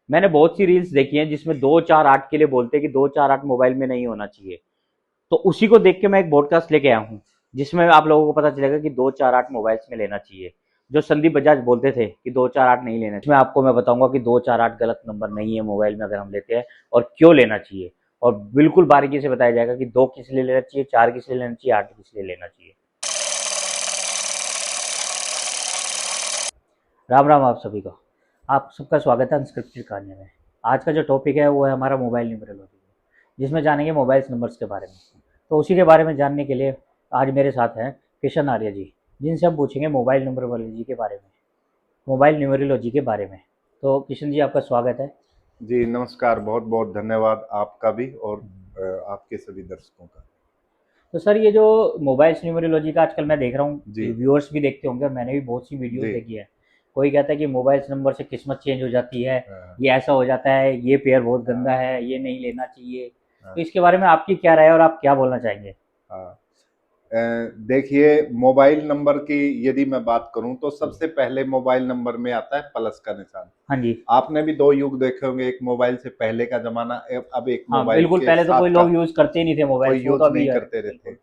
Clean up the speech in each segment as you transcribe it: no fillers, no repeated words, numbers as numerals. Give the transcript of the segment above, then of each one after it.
मैंने बहुत सी रील्स देखी हैं जिसमें 248 के लिए बोलते हैं कि 248 मोबाइल में नहीं होना चाहिए। तो उसी को देख के मैं एक पॉडकास्ट लेके आया हूँ जिसमें आप लोगों को पता चलेगा कि 248 मोबाइल्स में लेना चाहिए। जो संदीप बजाज बोलते थे कि 248 नहीं लेना चाहिए, इसमें आपको मैं बताऊंगा कि 248 गलत नंबर नहीं है मोबाइल में अगर हम लेते हैं, और क्यों लेना चाहिए। और बिल्कुल बारीकी से बताया जाएगा कि 2 किस लिए लेना चाहिए, 4 किस लिए लेना चाहिए, 8 किस लिए लेना चाहिए। राम राम आप सभी को। आप सबका स्वागत है अनस्क्रिप्टेड कहानी में। आज का जो टॉपिक है वो है हमारा मोबाइल न्यूमरोलॉजी, जिसमें जानेंगे मोबाइल नंबर्स के बारे में। तो उसी के बारे में जानने के लिए आज मेरे साथ हैं किशन आर्य जी, जिनसे हम पूछेंगे मोबाइल न्यूमरोलॉजी के बारे में, मोबाइल न्यूमरोलॉजी के बारे में। तो किशन जी, आपका स्वागत है। जी नमस्कार, बहुत बहुत धन्यवाद आपका भी और आपके सभी दर्शकों का। तो सर, ये जो मोबाइल न्यूमरोलॉजी का आजकल मैं देख रहा हूँ, जी व्यूअर्स भी देखते होंगे, मैंने भी बहुत सी वीडियोस जी देखी है। कोई कहता है कि मोबाइल नंबर से किस्मत चेंज हो जाती है, हाँ, ये ऐसा हो जाता है, ये पेयर बहुत गंदा हाँ, है, ये नहीं लेना चाहिए। हाँ, तो इसके बारे में आपकी क्या राय है और आप क्या बोलना चाहेंगे? हाँ। अ, देखिए, मोबाइल नंबर की यदि मैं बात करूं तो जी। सबसे पहले मोबाइल नंबर में आता है प्लस का निशान। हाँ जी। आपने भी दो युग देखे होंगे, एक मोबाइल से पहले का जमाना, अब एक हाँ, मोबाइल बिल्कुल, के पहले तो कोई साथ का। लोग यूज़ करते ही नहीं थे मोबाइल्स, कोई वो तो यूज अभी नहीं है। करते रहते। बिल्कुल,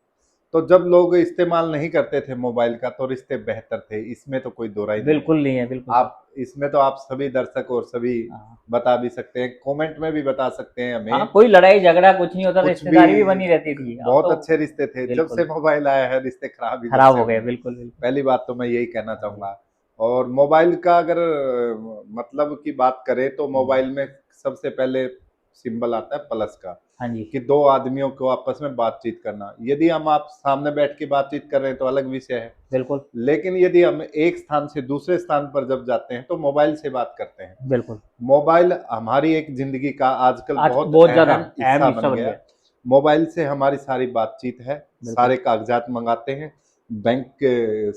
तो जब लोग इस्तेमाल नहीं करते थे मोबाइल का तो रिश्ते बेहतर थे, इसमें तो कोई दो राय नहीं है। बिल्कुल नहीं है, बिल्कुल सर। आप इसमें तो आप सभी दर्शक और सभी हाँ। बता भी सकते हैं, कमेंट में भी बता सकते हैं हाँ, हमें। कोई लड़ाई झगड़ा कुछ नहीं होता, कुछ भी, रिश्तेदारी भी बनी रहती थी, अब बहुत तो अच्छे रिश्ते थे। जब से बिल्कुल, मोबाइल आया है रिश्ते खराब ही जब खराब से हो गए, हुए हैं। बिल्कुल, बिल्कुल। पहली बात तो मैं यही कहना हाँ जी। चाहूंगा। और मोबाइल का अगर मतलब की बात करें तो हुँ। मोबाइल में सबसे पहले सिंबल आता है प्लस का, हाँ जी, कि दो आदमियों को आपस में बातचीत करना। यदि हम आप सामने बैठ के बातचीत कर रहे हैं तो अलग विषय है, बिल्कुल, लेकिन यदि हम एक स्थान से दूसरे स्थान पर जब जाते हैं तो मोबाइल से बात करते हैं। बिल्कुल। मोबाइल हमारी एक जिंदगी का आजकल आज बहुत बहुत ज़्यादा अहम अहम हिस्सा हिस्सा बन बन गया। गया। मोबाइल से हमारी सारी बातचीत है, बिल्कुल, सारे कागजात मंगाते हैं, बैंक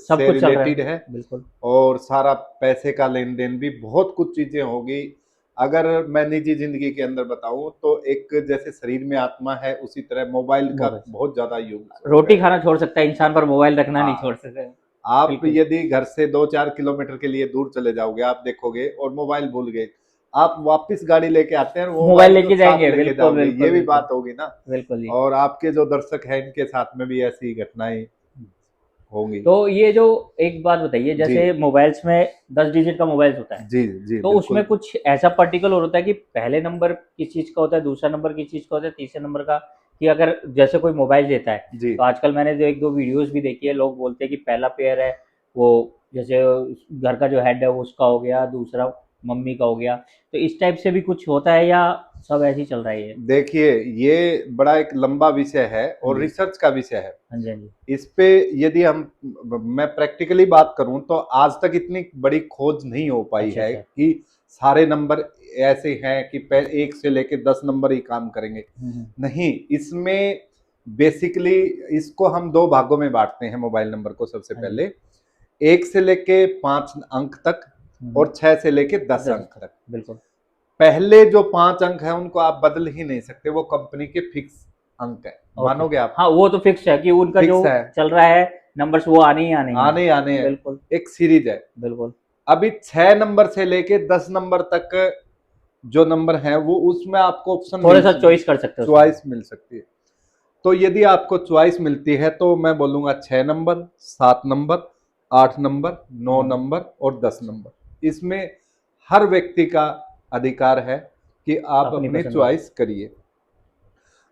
सब से कुछ चल रहा रिलेटेड है। है, बिल्कुल, और सारा पैसे का लेन देन भी, बहुत कुछ चीजें होगी। अगर मैं निजी जिंदगी के अंदर बताऊं तो एक जैसे शरीर में आत्मा है, उसी तरह मोबाइल का मोबाइल बहुत ज्यादा युग हो रोटी गया है। खाना छोड़ सकता है इंसान, पर मोबाइल रखना नहीं हाँ, छोड़ सकता है। आप बिल्कुल, यदि घर से 2-4 किलोमीटर के लिए दूर चले जाओगे, आप देखोगे और मोबाइल भूल गए, आप वापस गाड़ी लेके आते हैं, मोबाइल मोबाइल को लेके साथ जाएँगे, लेके बिल्कुल, जाओगे, ये बिल्कुल, भी बिल्कुल। बात होगी ना। बिल्कुल जी। और आपके जो दर्शक हैं इनके साथ में भी ऐसी घटनाएं होंगी। तो ये जो एक बात बताइए, जी जैसे मोबाइल्स में 10 डिजिट का मोबाइल्स होता है, जी जी तो उसमें बिल्कुल। कुछ ऐसा पर्टिकुलर होता है कि पहले नंबर किस चीज़ का होता है, दूसरा नंबर किस चीज़ का होता है, तीसरे नंबर का, कि अगर जैसे कोई मोबाइल लेता है, जी तो आजकल मैंने जो 1-2 वीडियोज़ भी देखी है, लोग बोलते हैं कि पहला पेयर है वो, जैसे घर का जो हेड है वो उसका हो गया, दूसरा मम्मी का हो गया। तो इस टाइप से भी कुछ होता है या सब ऐसे ही चल रहा है ये? देखिए, ये बड़ा एक लंबा विषय है हाँ और जी। रिसर्च का विषय है। हाँ जी, हाँ जी। इस पे यदि हम मैं प्रैक्टिकली बात करूं तो आज तक इतनी बड़ी खोज नहीं हो पाई अच्छा, है अच्छा। कि सारे नंबर ऐसे हैं कि एक से लेके 10 नंबर ही काम करेंगे। हुँ, हुँ। नहीं, इसमें बेसिकली इसको हम दो भागों में बांटते हैं मोबाइल नंबर को। सबसे हाँ जी। पहले 1 से लेके 5 अंक तक हुँ, हुँ। और 6 से लेके 10 10 अंक तक, तक। बिल्कुल। पहले जो 5 अंक हैं उनको आप बदल ही नहीं सकते, वो कंपनी के फिक्स अंक है। ओके। मानोगे आप? हाँ, वो तो फिक्स है कि उनका जो फिक्स है, चल रहा है नंबर्स वो आने ही आने हैं। आने आने हैं, बिल्कुल, एक सीरीज है। बिल्कुल। अभी 6 नंबर से लेके 10 नंबर तक जो नंबर हैं वो उसमें आपको ऑप्शन मिल थोड़ा-सा चॉइस कर सकते हो उसमें। चॉइस मिल सकती है। तो यदि आपको चॉइस मिलती है तो मैं बोलूंगा 6 नंबर, 7 नंबर, 8 नंबर, 9 हाँ, नंबर और 10 नंबर। इसमें हर व्यक्ति का अधिकार है कि आप अपनी अपनी पसंद का। चॉइस करिए।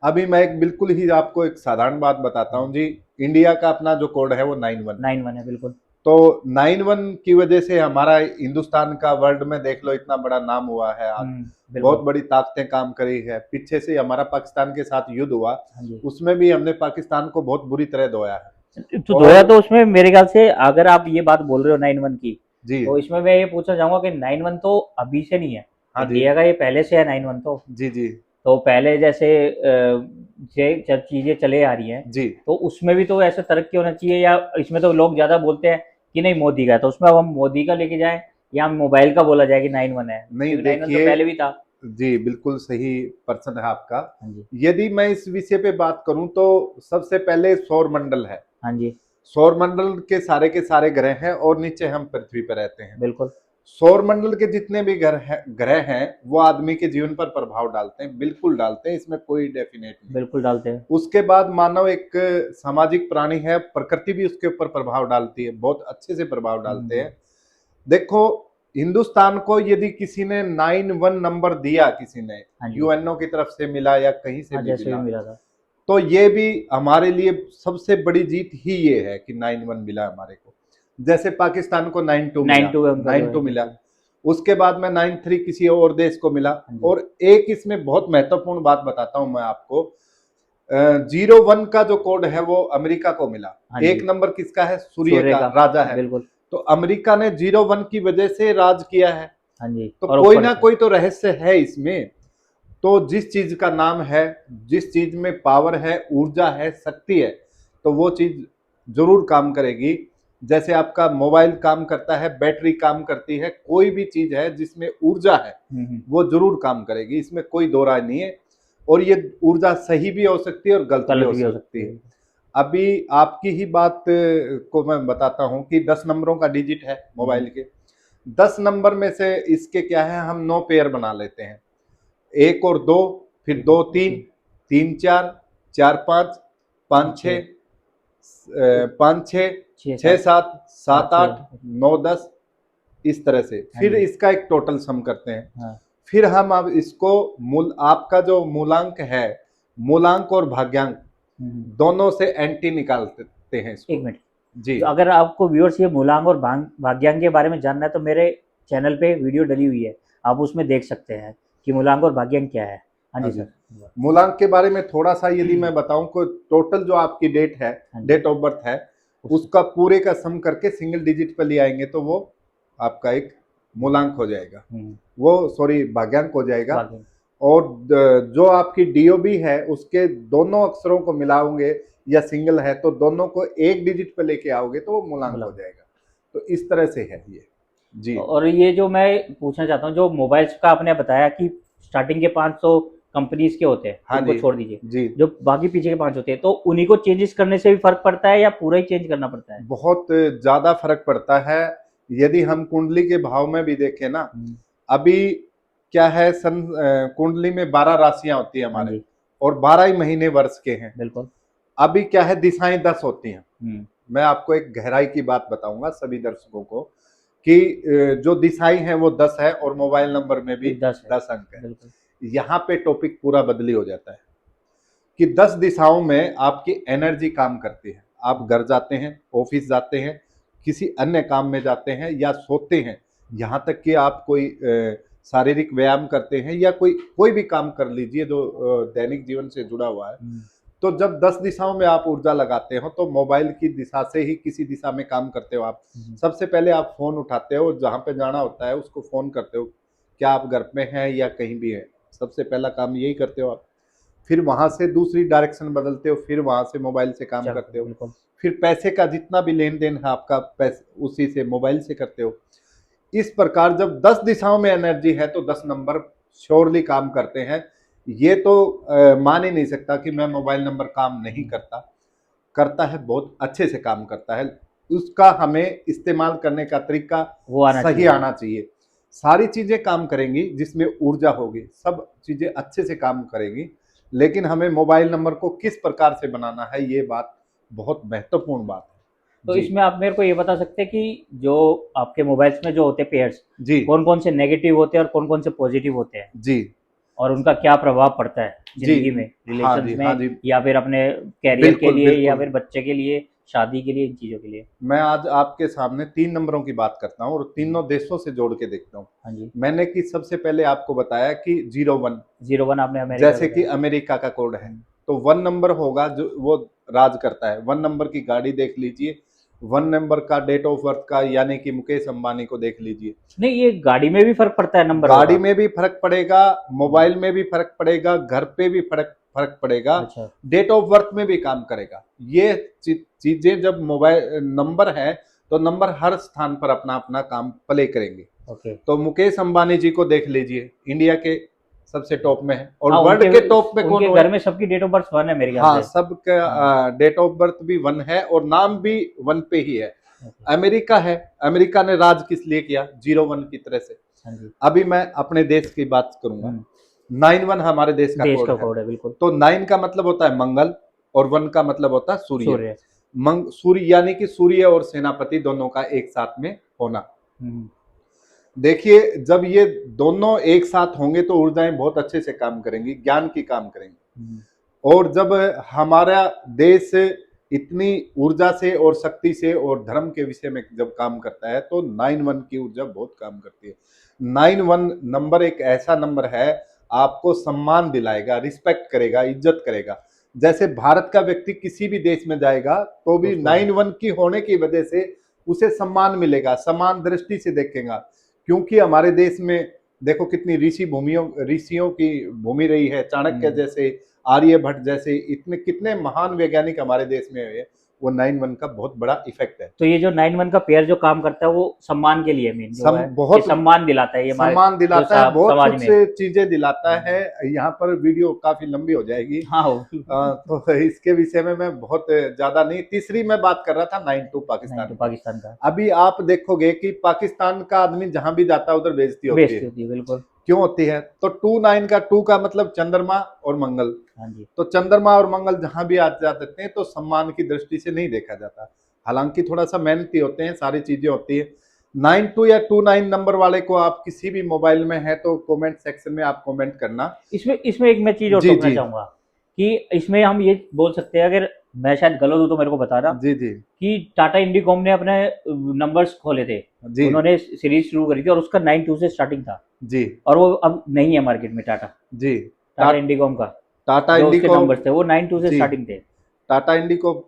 अभी मैं एक बिल्कुल ही आपको एक साधारण बात बताता हाँ, हूँ जी। इंडिया का अपना जो कोड है वो 91 है। 9-1 है, बिल्कुल। तो 91 की वजह से हमारा हिंदुस्तान का वर्ल्ड में देख लो इतना बड़ा नाम हुआ है आज। हुँ, बहुत बिल्कुल। बड़ी ताकतें काम करी है। पीछे से हमारा पाकिस्तान के साथ युद्ध हुआ, हाँ जी। उसमें भी हमने पाकिस्तान को बहुत बुरी तरह धोया है। तो धोया और तो उसमें मेरे ख्याल से, अगर आप ये बात बोल रहे हो 9-1 की, जी तो इसमें मैं ये पूछना चाहूँगा कि 9-1 तो अभी से नहीं है। हाँ जी इंडिया का ये पहले से है 9-1 तो। जी जी तो पहले जैसे जे जब चीज़ें चले आ रही हैं, जी। तो उसमें भी तो ऐसा तरक्की होना चाहिए, या इसमें तो लोग ज़्यादा बोलते हैं कि नहीं मोदी का है, तो उसमें अब हम मोदी का लेके जाएँ या हम मोबाइल का बोला जाए कि 9-1 है? नहीं क्योंकि 9-1 तो देखिए, पहले भी था। जी बिल्कुल सही पर्सन है आपका। हाँ जी। यदि मैं इस विषय पे बात करूं तो सबसे पहले सौर मंडल है। हाँ जी, सौर मंडल के सारे ग्रह हैं और नीचे हम पृथ्वी पर रहते हैं। बिल्कुल। सौर मंडल के जितने भी ग्रह हैं वो आदमी के जीवन पर प्रभाव डालते हैं, बिल्कुल डालते हैं, इसमें कोई डेफिनेट नहीं। बिल्कुल डालते हैं। उसके बाद मानव एक सामाजिक प्राणी है, प्रकृति भी उसके ऊपर प्रभाव डालती है, बहुत अच्छे से प्रभाव डालते हैं। देखो, हिंदुस्तान को यदि किसी ने 91 नंबर दिया, किसी ने हाँ जी। यूएनओ की तरफ से मिला या कहीं से हाँ, भी जैसे भी मिला, मिला था। तो ये भी हमारे लिए सबसे बड़ी जीत ही ये है कि 91 मिला हमारे को। जैसे पाकिस्तान को 92 मिला, 92 अंक 92 मिला, उसके बाद में 93 किसी और देश को मिला। और एक इसमें बहुत महत्वपूर्ण बात बताता हूं मैं आपको, 01 का जो कोड है वो अमेरिका को मिला। हाँ जी। एक नंबर किसका है? सूर्य सूर्य का, का, राजा है। बिल्कुल। तो अमेरिका ने 01 की वजह से राज किया है। हाँ जी। तो और कोई ऊपर ना से कोई तो रहस्य है इसमें। तो जिस चीज का नाम है, जिस चीज में पावर है, ऊर्जा है, शक्ति है, तो वो चीज जरूर काम करेगी। जैसे आपका मोबाइल काम करता है, बैटरी काम करती है, कोई भी चीज है जिसमें ऊर्जा है वो जरूर काम करेगी, इसमें कोई दो राय नहीं है। और ये ऊर्जा सही भी हो सकती है और गलत भी हो सकती है। अभी आपकी ही बात को मैं बताता हूं कि 10 नंबरों का डिजिट है मोबाइल के। 10 नंबर में से इसके क्या है, हम 9 पेयर बना लेते हैं, 1 और 2, फिर 2 3, 3 4, 4 5, 5 6, 5 6, 6 7, 7 8, 9 10, इस तरह से। फिर इसका एक टोटल सम करते हैं। फिर हम अब इसको आपका जो मूलांक है, मूलांक और भाग्यांक दोनों से एंटी निकालते हैं इसको। एक मिनट जी, तो अगर आपको व्यूअर्स ये मूलांक और भाग्यांक के बारे में जानना है तो मेरे चैनल पे वीडियो डली हुई है, आप उसमें देख सकते हैं कि मूलांक और भाग्यांक क्या है। हाँ जी सर। मूलांक के बारे में थोड़ा सा यदि मैं बताऊं को, टोटल जो आपकी डेट है, डेट ऑफ बर्थ है, उसका पूरे का सम करके सिंगल डिजिट पर ले आएंगे तो वो आपका एक मूलांक हो जाएगा, वो सॉरी भाग्यांक हो जाएगा। और जो आपकी डीओबी है उसके दोनों अक्षरों को मिलाओगे या सिंगल है तो दोनों को एक डिजिट पे लेके आओगे तो वो मूलांक हो जाएगा। तो इस तरह से है ये। जी। और ये जो मैं पूछना चाहता हूँ, जो मोबाइल्स का आपने बताया कि स्टार्टिंग के 500 कंपनीज के होते हैं, हाँ उनको जी, छोड़ दीजिए जी। जो बाकी पीछे के 5 होते हैं, तो उन्हीं को चेंजेस करने से भी फर्क पड़ता है या पूरा ही चेंज करना पड़ता है? बहुत ज्यादा फर्क पड़ता है। यदि हम कुंडली के भाव में भी देखें ना, अभी क्या है, कुंडली में 12 राशियां होती है हमारे, और 12 ही महीने वर्ष के हैं। बिल्कुल। अभी क्या है, दिशाएं 10 होती हैं। मैं आपको एक गहराई की बात बताऊंगा सभी दर्शकों को कि जो दिशाएं हैं वो 10 है और मोबाइल नंबर में भी 10 अंक है। यहाँ पे टॉपिक पूरा बदली हो जाता है कि 10 दिशाओं में आपकी एनर्जी काम करती है। आप घर जाते हैं, ऑफिस जाते हैं, किसी अन्य काम में जाते हैं या सोते हैं, यहाँ तक कि आप कोई शारीरिक व्यायाम करते हैं या कोई भी काम कर लीजिए जो दैनिक जीवन से जुड़ा हुआ है। तो जब 10 दिशाओं में आप ऊर्जा लगाते हो तो मोबाइल की दिशा से ही किसी दिशा में काम करते हो आप। सबसे पहले आप फोन उठाते हो, जहाँ पे जाना होता है उसको फोन करते हो, क्या आप घर में हैं या कहीं भी है, सबसे पहला काम यही करते हो आप। फिर वहां से दूसरी डायरेक्शन बदलते हो, फिर वहां से मोबाइल से काम करते हो। फिर पैसे का जितना भी लेन देन है आपका, पैसे उसी से मोबाइल से करते हो। इस प्रकार जब 10 दिशाओं में एनर्जी है तो 10 नंबर श्योरली काम करते हैं। ये तो मान ही नहीं सकता कि मैं मोबाइल नंबर काम नहीं करता, करता है, बहुत अच्छे से काम करता है। उसका हमें इस्तेमाल करने का तरीका सही आना चाहिए। सारी चीजें काम करेंगी जिसमें ऊर्जा होगी, सब चीजें अच्छे से काम करेंगी, लेकिन हमें मोबाइल नंबर को किस प्रकार से बनाना है ये बात बहुत महत्वपूर्ण बात है। तो इसमें आप मेरे को ये बता सकते हैं कि जो आपके मोबाइल्स में जो होते हैं पेयर्स, जी, कौन कौन से नेगेटिव होते हैं और कौन कौन से पॉजिटिव होते हैं जी, और उनका क्या प्रभाव पड़ता है जिंदगी में, रिलेशंस में, या फिर अपने कैरियर के लिए, या फिर बच्चे के लिए, शादी के लिए, इन चीजों के लिए। मैं आज आपके सामने 3 नंबरों की बात करता हूँ और तीनों देशों से जोड़ के देखता हूँ। हाँ जी। मैंने कि सबसे पहले आपको बताया कि 01 आपने अमेरिका, जैसे कि अमेरिका का कोड है, तो 1 नंबर होगा जो वो राज करता है। 1 नंबर की गाड़ी देख लीजिए, 1 नंबर का डेट ऑफ बर्थ का, यानी कि मुकेश अंबानी को देख लीजिए। नहीं, ये गाड़ी में भी फर्क पड़ता है नंबर? गाड़ी में भी फर्क पड़ेगा, मोबाइल में भी फर्क पड़ेगा, घर पे भी फर्क पड़ेगा। अच्छा। डेट ऑफ बर्थ में भी काम करेगा। ये चीजें जब मोबाइल नंबर है तो नंबर हर स्थान पर अपना अपना काम प्ले करेंगे। ओके। तो मुकेश अंबानी जी को देख लीजिए, इंडिया के सबसे टॉप में है, और वर्ल्ड के टॉप पे कौन है? घर में सबकी डेट ऑफ बर्थ 1 है मेरे ख्याल से। हाँ, सबका डेट ऑफ बर्थ भी 1 है और नाम भी 1 पे ही है। अमेरिका है, अमेरिका ने राज किस लिए किया? 01 की तरह से। अभी मैं अपने देश की बात करूंगा, 91 हमारे देश का कोड है। बिल्कुल। तो 9 का मतलब होता है मंगल और 1 का मतलब होता है सूर्य। सूर्य यानी कि सूर्य और सेनापति दोनों का एक साथ में होना। देखिए जब ये दोनों एक साथ होंगे तो ऊर्जाएं बहुत अच्छे से काम करेंगी, ज्ञान की काम करेंगी। और जब हमारा देश इतनी ऊर्जा से और शक्ति से और धर्म के विषय में जब काम करता है तो 91 की ऊर्जा बहुत काम करती है। 91 नंबर एक ऐसा नंबर है, आपको सम्मान दिलाएगा, रिस्पेक्ट करेगा, इज्जत करेगा। जैसे भारत का व्यक्ति किसी भी देश में जाएगा तो भी 91 की होने की वजह से उसे सम्मान मिलेगा, समान दृष्टि से देखेगा। क्योंकि हमारे देश में देखो कितनी ऋषियों की भूमि रही है, चाणक्य जैसे, आर्यभट्ट जैसे इतने कितने महान वैज्ञानिक हमारे देश में हुए, वो 91 का बहुत बड़ा इफेक्ट है। तो ये जो 91 का पेयर जो काम करता है वो सम्मान के लिए मेन जो है, बहुत सम्मान दिलाता है, ये सम्मान दिलाता है, बहुत कुछ चीजें दिलाता है। यहाँ पर वीडियो काफी लंबी हो जाएगी। तो इसके विषय में मैं बहुत ज्यादा नहीं, तीसरी मैं बात कर रहा था 92 पाकिस्तान का। अभी आप देखोगे कि पाकिस्तान का आदमी जहां भी जाता है उधर बेइज्जती होती है। बिल्कुल। क्यों होती है? तो 29 का 2 का मतलब चंद्रमा और मंगल। तो चंद्रमा और मंगल जहां भी आ जाते हैं तो सम्मान की दृष्टि से नहीं देखा जाता। हालांकि थोड़ा सा मेहनती होते हैं, सारी चीजें होती है। 92 या 29 नंबर वाले को आप किसी भी मोबाइल में है तो कमेंट सेक्शन में आप कमेंट करना। इसमें एक मैं चीज और टोकना चाहूंगा कि इसमें हम ये बोल सकते हैं, अगर मैं शायद गलत हूं तो मेरे को बताना कि टाटा इंडिकॉम ने अपने नंबर्स खोले थे, उन्होंने सीरीज शुरू करी थी और उसका 92 से स्टार्टिंग था और वो अब नहीं है मार्केट में। टाटा इंडिकॉम का टाटा इंडिकॉम नंबर थे वो 92 से स्टार्टिंग थे। टाटा इंडिकॉम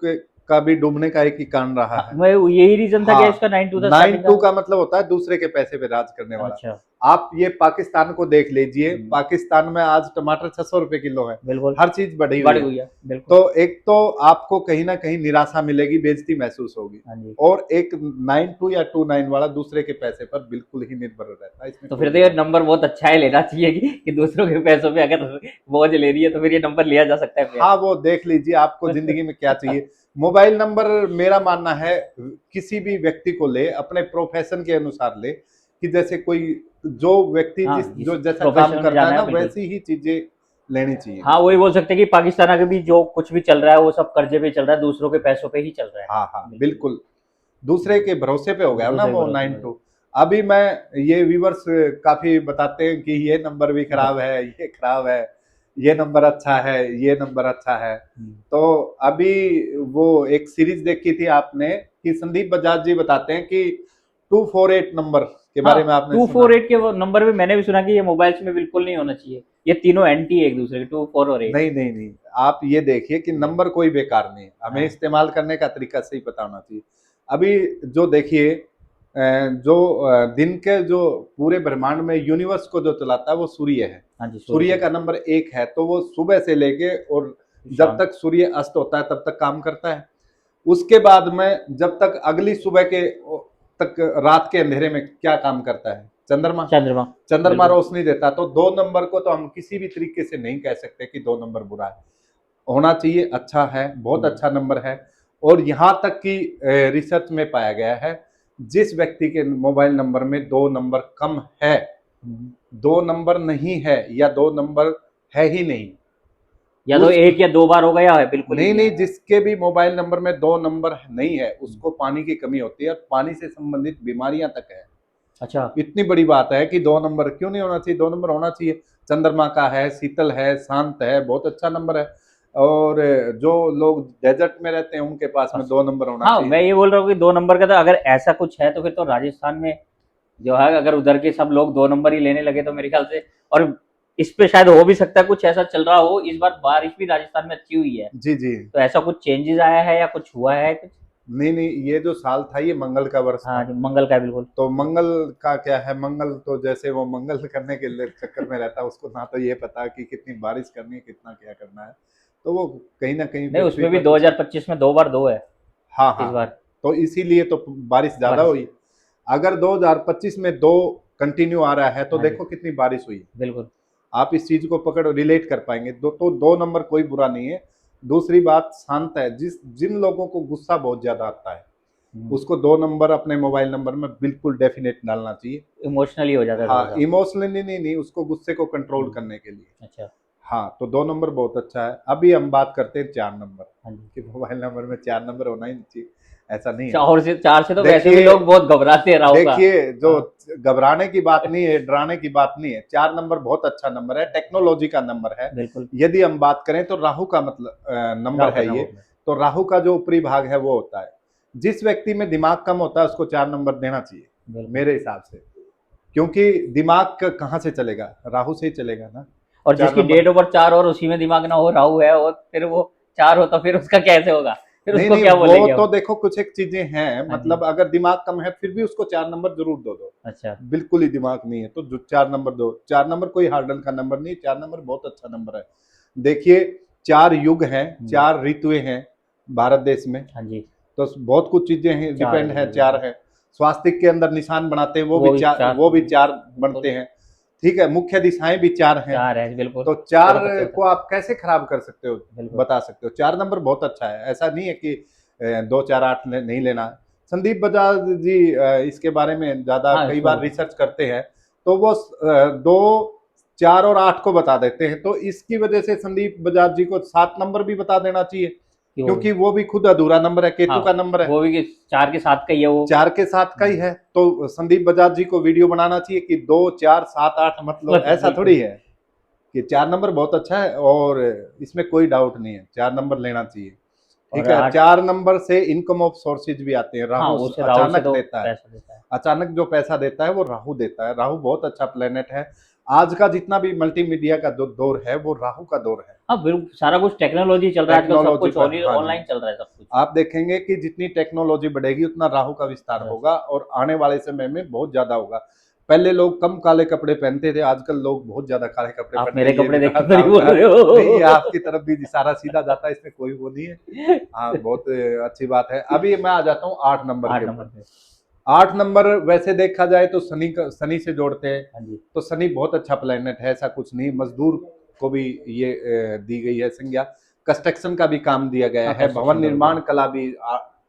का भी डूबने का एक ही कारण रहा है। मैं यही रीजन था कि इसका 92 का मतलब होता है दूसरे के पैसे पे राज करने वाला। अच्छा। आप ये पाकिस्तान को देख लीजिए, पाकिस्तान में आज टमाटर 600 रुपए किलो है। बिल्कुल। हर चीज बढ़ी हुई है। तो एक तो आपको कहीं ना कहीं निराशा मिलेगी, बेइज्जती महसूस होगी। और एक 92 या 29 वाला दूसरे के पैसे पर बिल्कुल ही निर्भर रहता है। इसमें तो फिर तो ये नंबर बहुत अच्छा है, लेना चाहिए कि दूसरों के पैसों पे अगर बोझ ले रही है तो फिर ये नंबर लिया जा सकता है। हाँ, वो देख लीजिए आपको जिंदगी में क्या चाहिए। मोबाइल नंबर मेरा मानना है किसी भी व्यक्ति को ले, अपने प्रोफेशन के अनुसार ले, कि जैसे कोई जो व्यक्ति जो जैसा काम करता है ना वैसी ही चीजें लेनी चाहिए। हाँ, वही बोल सकते हैं कि पाकिस्तान के भी जो कुछ भी चल रहा है वो सब कर्जे पे चल रहा है, दूसरों के पैसों पे ही चल रहा है। हाँ, बिल्कुल दूसरे के भरोसे पे हो गया ना वो 92। अभी मैं ये व्यूवर्स काफी बताते हैं कि ये नंबर भी खराब है, ये खराब है, ये नंबर अच्छा है, ये नंबर अच्छा है। तो अभी वो एक सीरीज देखी थी आपने कि संदीप बजाज जी बताते हैं कि 248 नंबर के बारे में आपने 248 के वो नंबर भी मैंने भी सुना कि ये मोबाइल्स में बिल्कुल नहीं होना चाहिए, ये तीनों एंटी एक दूसरे के, 2, 4 और 8। नहीं, आप ये देखिए कि नंबर कोई बेकार नहीं है, हमें इस्तेमाल करने का तरीका सही पता होना चाहिए। अभी जो देखिए जो दिन के जो पूरे ब्रह्मांड में यूनिवर्स को जो चलाता है वो सूर्य है। सूर्य का नंबर 1 है, तो वो सुबह से लेके और जब तक सूर्य अस्त होता है तब तक काम करता है। उसके बाद में जब तक अगली सुबह के तक रात के अंधेरे में क्या काम करता है? चंद्रमा रोशनी देता। तो 2 नंबर को तो हम किसी भी तरीके से नहीं कह सकते कि 2 नंबर बुरा है, होना चाहिए, अच्छा है, बहुत अच्छा नंबर है। और यहाँ तक कि रिसर्च में पाया गया है जिस व्यक्ति के मोबाइल नंबर में 2 नंबर कम है, 2 नंबर नहीं है या 2 नंबर है ही नहीं, या तो 1 या 2 बार हो गया है, बिल्कुल नहीं, जिसके भी मोबाइल नंबर में 2 नंबर नहीं है उसको पानी की कमी होती है और पानी से संबंधित बीमारियां तक है। अच्छा, इतनी बड़ी बात है कि 2 नंबर क्यों नहीं होना चाहिए? 2 नंबर होना चाहिए। चंद्रमा का है, शीतल है, शांत है, बहुत अच्छा नंबर है। और जो लोग डेजर्ट में रहते हैं उनके पास में 2 नंबर होना चाहिए। मैं ये बोल रहा हूँ कि 2 नंबर का तो अगर ऐसा कुछ है तो फिर तो राजस्थान में जो है, अगर उधर के सब लोग 2 नंबर ही लेने लगे तो मेरे ख्याल से, और इस पे शायद हो भी सकता है कुछ ऐसा चल रहा हो, इस बार बारिश भी राजस्थान में अच्छी हुई है। जी, तो ऐसा कुछ चेंजेस आया है या कुछ हुआ है कुछ? नहीं, ये जो साल था ये मंगल का वर्ष था। मंगल का, बिल्कुल। तो मंगल का क्या है, मंगल तो जैसे वो मंगल करने के चक्कर में रहता है, उसको ना तो ये पता कि कितनी बारिश करनी है, कितना क्या करना है, तो वो कहीं ना कहीं नहीं, उसमें भी 2025 में 2 बार 2 है। हाँ, इस बार तो इसीलिए तो बारिश ज्यादा हुई। अगर 2025 में 2 कंटिन्यू आ रहा है तो देखो कितनी बारिश हुई। बिल्कुल, आप इस चीज को पकड़ रिलेट कर पाएंगे। तो 2 नंबर कोई बुरा नहीं है। दूसरी बात, शांत है। जिन लोगों को गुस्सा बहुत ज्यादा आता है, उसको 2 नंबर अपने मोबाइल नंबर में बिल्कुल डेफिनेट डालना चाहिए। इमोशनली हो जाता है हाँ, थोड़ा सा। इमोशनली नहीं, उसको गुस्से को कंट्रोल करने के लिए। अच्छा। हाँ, तो 2 नंबर बहुत अच्छा है। अभी हम बात करते हैं 4 नंबर हाँ जी। कि मोबाइल नंबर में 4 नंबर होना ही नहीं चाहिए, ऐसा नहीं है। चार से तो वैसे भी देखिए लोग बहुत घबराते हैं राहु का। देखिए, जो हाँ। घबराने की बात नहीं है, डराने की बात नहीं है। 4 नंबर बहुत अच्छा नंबर है, टेक्नोलॉजी का नंबर है। बिल्कुल। यदि हम बात करें तो राहु का मतलब नंबर राहु का है ये। नंबर में। तो राहु का जो ऊपरी भाग है वो होता है। जिस व्यक्ति में दिमाग कम होता है उसको 4 नंबर देना चाहिए, बिल्कुल। मेरे हिसाब से। क्योंकि दिमाग कहाँ से चलेगा? राहु से ही चलेगा ना। और 4 जिसकी नंबर डेट ऑफ बर्थ 4 और उसी में दिमाग ना हो, राहु है, और फिर वो 4 हो तो फिर उसका कैसे होगा? फिर नहीं, उसको नहीं, क्या वो बोलेंगे तो हम? देखो कुछ एक चीजें हैं, हाँ जी। मतलब अगर दिमाग कम है फिर भी उसको 4 नंबर जरूर दो। अच्छा। बिल्कुल ही दिमाग नहीं है तो जो 4 नंबर दो। 4 नंबर कोई हार्डल का नंबर नहीं, 4 नंबर बहुत अच्छा नंबर है। देखिए, 4 युग हैं, 4 ऋतुएं हैं भारत देश में। हाँ जी। तो बहुत कुछ चीजें हैं, 4 डिपेंड है, है, 4 बिल्कुल। है। स्वास्तिक के अंदर निशान बनाते हैं, वो वो भी भी 4, 4, वो भी 4 बनते बिल्कुल। हैं। ठीक है, मुख्य दिशाएं भी 4 हैं। 4 है, बिल्कुल। तो 4 पूरा पता होता को आप कैसे खराब कर सकते हो? है। बिल्कुल। बता सकते हो। 4 नंबर बहुत अच्छा है, ऐसा नहीं है कि 2, 4, 8 नहीं लेना। संदीप बजाज जी इसके बारे में ज्यादा हाँ, कई उसको बार रिसर्च करते हैं, तो वो 2, 4 और 8 को बता देते हैं। तो इसकी वजह से संदीप बजाज जी को 7 नंबर भी बता देना चाहिए, कि वो क्योंकि वो भी खुद अधूरा नंबर है, केतु हाँ, का नंबर है। वो भी 4 के 7 का ही है वो। 4 के 7 का ही है, तो संदीप बजाज जी को वीडियो बनाना चाहिए कि 2, 4, 7, 8 मतलब ऐसा बिल्कुल। थोड़ी है कि 4 नंबर बहुत अच्छा है और इसमें कोई डाउट नहीं है, 4 नंबर लेना चाहिए। और ठीक है, 8। 4 नंबर से इनकम ऑफ सोर्सेज भी आते हैं। हाँ, राहु उसे राहु से अचानक तो देता है, पैसा देता है। अचानक जो पैसा देता है वो राहु देता है। राहु बहुत अच्छा प्लेनेट है। आज का जितना भी मल्टीमीडिया का जो दौर है वो राहु का दौर है। हाँ, बिल्कुल, सारा कुछ टेक्नोलॉजी चल रहा है आजकल, सब टेक्नोलॉजी कुछ पर, हाँ जी। ऑनलाइन चल रहा है सब कुछ। आप देखेंगे कि जितनी टेक्नोलॉजी बढ़ेगी उतना राहु का विस्तार बस। होगा और आने वाले समय में बहुत ज्यादा होगा। पहले लोग कम काले कपड़े पहनते थे, आजकल लोग बहुत ज्यादा काले कपड़े आप पहन रहे मेरे हैं। ये भी कपड़े देख के तो नहीं राहु बोल का रहे नहीं, ये हो? आपकी तरफ भी इशारा सीधा जाता है, इसमें कोई वो नहीं है। हाँ, बहुत अच्छी बात है। अभी मैं आ जाता हूँ 8 नंबर 8 के नंबर ऊपर। पे। 8 नंबर वैसे देखा जाए तो शनि से जोड़ते हैं। हाँ जी। तो शनि बहुत अच्छा प्लेनेट है, ऐसा कुछ नहीं। मजदूर को भी ये दी गई है संज्ञा। कंस्ट्रक्शन का भी काम दिया गया हाँ, है, भवन कंस्ट्रक्शन का भी निर्माण है। कला भी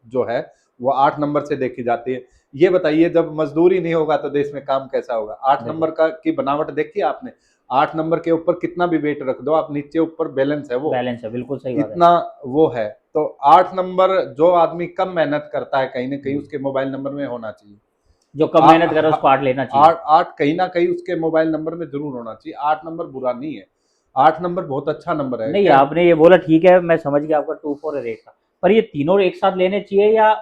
जो है वो 8 नंबर से देखी जाती है। ये बताइए, जब मजदूरी नहीं होगा तो देश में काम कैसा होगा? 8 बिल्कुल। नंबर का की बनावट देखी आपने? 8 नंबर के ऊपर कितना भी वेट रख दो आप, नीचे ऊपर बैलेंस है वो, बैलेंस है, बिल्कुल सही बात है। इतना वो है। तो 8 नंबर जो आदमी कम मेहनत करता है कहीं ना कहीं हम्म। उसके मोबाइल नंबर में होना चाहिए। जो कम मेहनत करे उसको 8 लेना चाहिए। 8 कहीं ना कहीं उसके मोबाइल नंबर में जरूर होना चाहिए। 8 नंबर बुरा नहीं है, 8 नंबर बहुत अच्छा नंबर है। नहीं, क्या आपने ये बोला ठीक है, मैं समझ गया आपका 2, 4 और 8 का। पर ये तीनों एक साथ लेने चाहिए, या